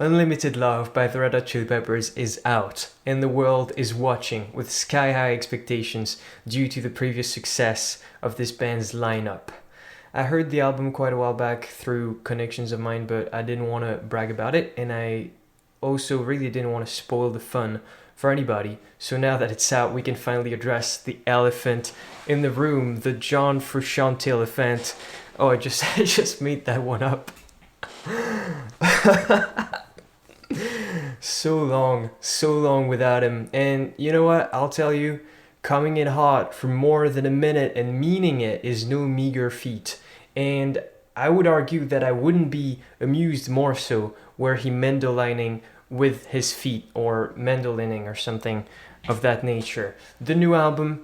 Unlimited Love by the Red Hot Chili Peppers is out, and the world is watching with sky-high expectations due to the previous success of this band's lineup. I heard the album quite a while back through connections of mine, but I didn't want to brag about it, and I also really didn't want to spoil the fun for anybody. So now that it's out, we can finally address the elephant in the room, the John Frusciante elephant. Oh, I just made that one up. So long without him. And you know what? I'll tell you, coming in hot for more than a minute and meaning it is no meager feat. And I would argue that I wouldn't be amused more so were he mandolining with his feet or mandolining or something of that nature. The new album,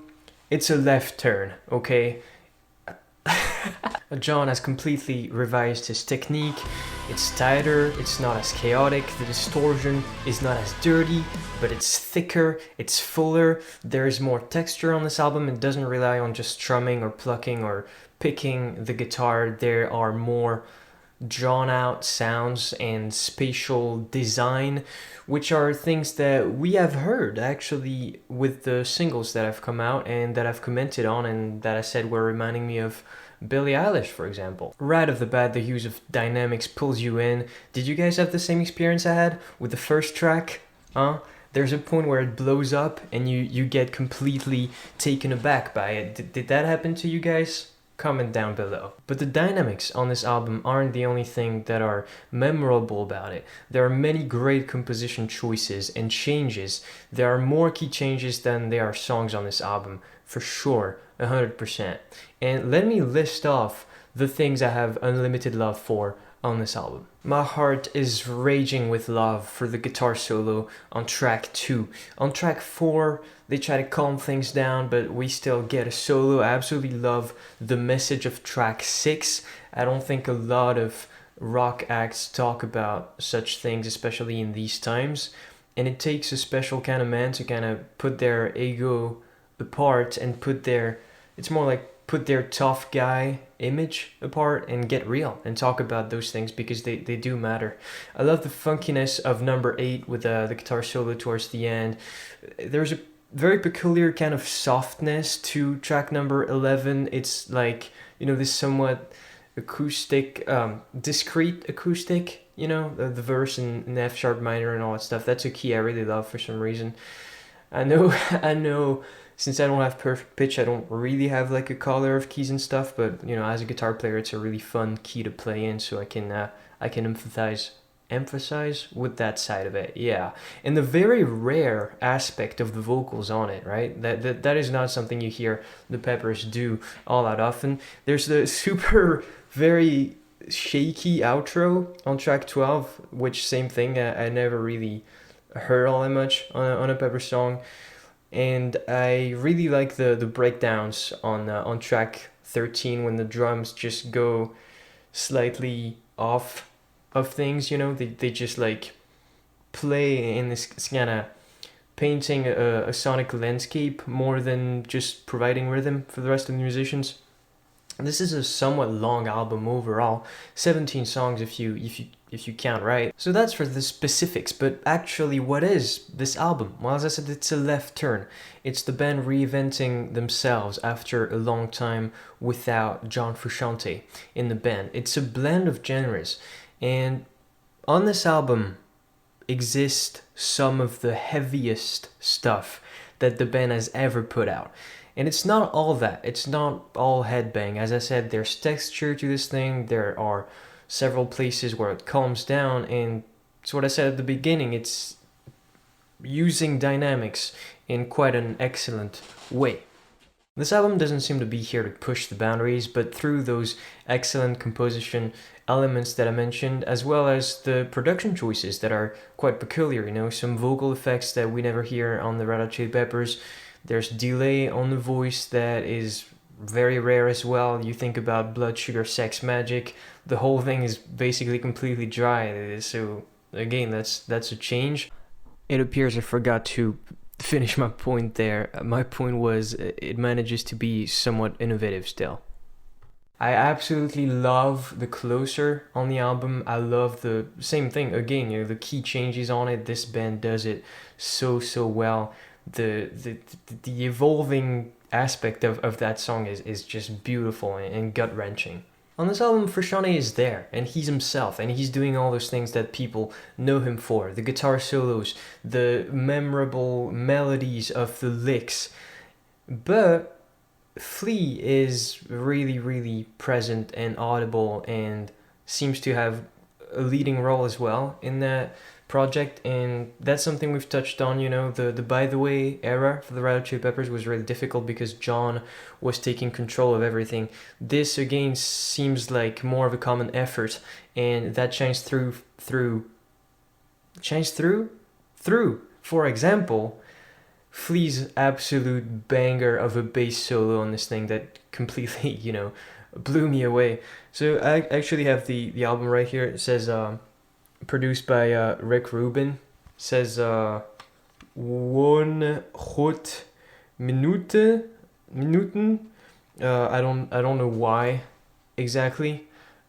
it's a left turn, okay? John has completely revised his technique. It's tighter, it's not as chaotic, the distortion is not as dirty, but it's thicker, it's fuller, there's more texture on this album. It doesn't rely on just strumming or plucking or picking the guitar. There are more drawn out sounds and spatial design, which are things that we have heard actually with the singles that have come out and that I've commented on and that I said were reminding me of Billie Eilish, for example. Right off the bat, the use of dynamics pulls you in. Did you guys have the same experience I had with the first track? There's a point where it blows up and you get completely taken aback by it. Did that happen to you guys? Comment down below. But the dynamics on this album aren't the only thing that are memorable about it. There are many great composition choices and changes. There are more key changes than there are songs on this album, for sure, 100%. And let me list off the things I have unlimited love for on this album. My heart is raging with love for the guitar solo on track 2. On track 4, they try to calm things down, but we still get a solo. I absolutely love the message of track 6. I don't think a lot of rock acts talk about such things, especially in these times. And it takes a special kind of man to kind of put their ego apart and it's more like put their tough guy image apart and get real and talk about those things because they do matter. I love the funkiness of number 8 with the guitar solo towards the end. There's a very peculiar kind of softness to track number 11. It's like, this somewhat acoustic, discreet acoustic, the verse in F sharp minor and all that stuff. That's a key I really love for some reason. I know since I don't have perfect pitch, I don't really have like a color of keys and stuff, but as a guitar player, it's a really fun key to play in, so I can emphasize with that side of it. Yeah. And the very rare aspect of the vocals on it, right? That is not something you hear the Peppers do all that often. There's the super very shaky outro on track 12, which same thing, I never really heard all that much on a Pepper song. And I really like the breakdowns on track 13 when the drums just go slightly off of things, they just like play in this kind of painting a sonic landscape more than just providing rhythm for the rest of the musicians. This is a somewhat long album overall, 17 songs if you count right. So that's for the specifics, but actually what is this album? Well, as I said, it's a left turn. It's the band reinventing themselves after a long time without John Frusciante in the band. It's a blend of genres, and on this album exist some of the heaviest stuff that the band has ever put out. And it's not all that. It's not all headbang. As I said, there's texture to this thing. There are several places where it calms down. And it's what I said at the beginning. It's using dynamics in quite an excellent way. This album doesn't seem to be here to push the boundaries, but through those excellent composition elements that I mentioned, as well as the production choices that are quite peculiar, some vocal effects that we never hear on the Red Hot Chili Peppers. There's delay on the voice that is very rare as well. You think about Blood Sugar Sex Magik, the whole thing is basically completely dry. So again, that's a change. It appears I forgot to finish my point there. My point was it manages to be somewhat innovative still. I absolutely love the closer on the album. I love the same thing again, the key changes on it. This band does it so well. The evolving aspect of that song is just beautiful and gut wrenching. On this album, Frusciante is there, and he's himself, and he's doing all those things that people know him for. The guitar solos, the memorable melodies of the licks. But Flea is really present and audible and seems to have a leading role as well in that project, and that's something we've touched on. The By the Way era for the Red Hot Chili Peppers was really difficult because John was taking control of everything. This again seems like more of a common effort, and that shines through. For example, Flea's absolute banger of a bass solo on this thing that completely, blew me away. So I actually have the album right here. It says produced by Rick Rubin. It says 100 Minuten. I don't know why exactly.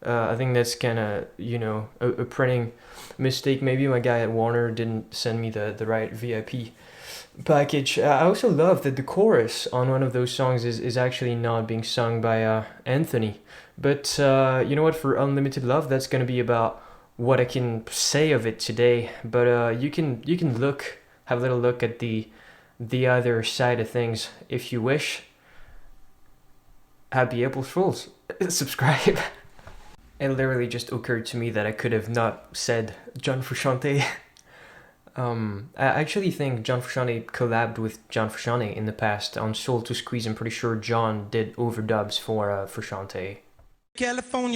I think that's kind of a printing mistake. Maybe my guy at Warner didn't send me the right VIP package. I also love that the chorus on one of those songs is actually not being sung by Anthony. But you know what? For Unlimited Love, that's gonna be about what I can say of it today. But you can have a little look at the other side of things if you wish. Happy April Fools! Subscribe. It literally just occurred to me that I could have not said John Frusciante. I actually think John Frusciante collabed with John Frusciante in the past on Soul to Squeeze. I'm pretty sure John did overdubs for Frusciante. California.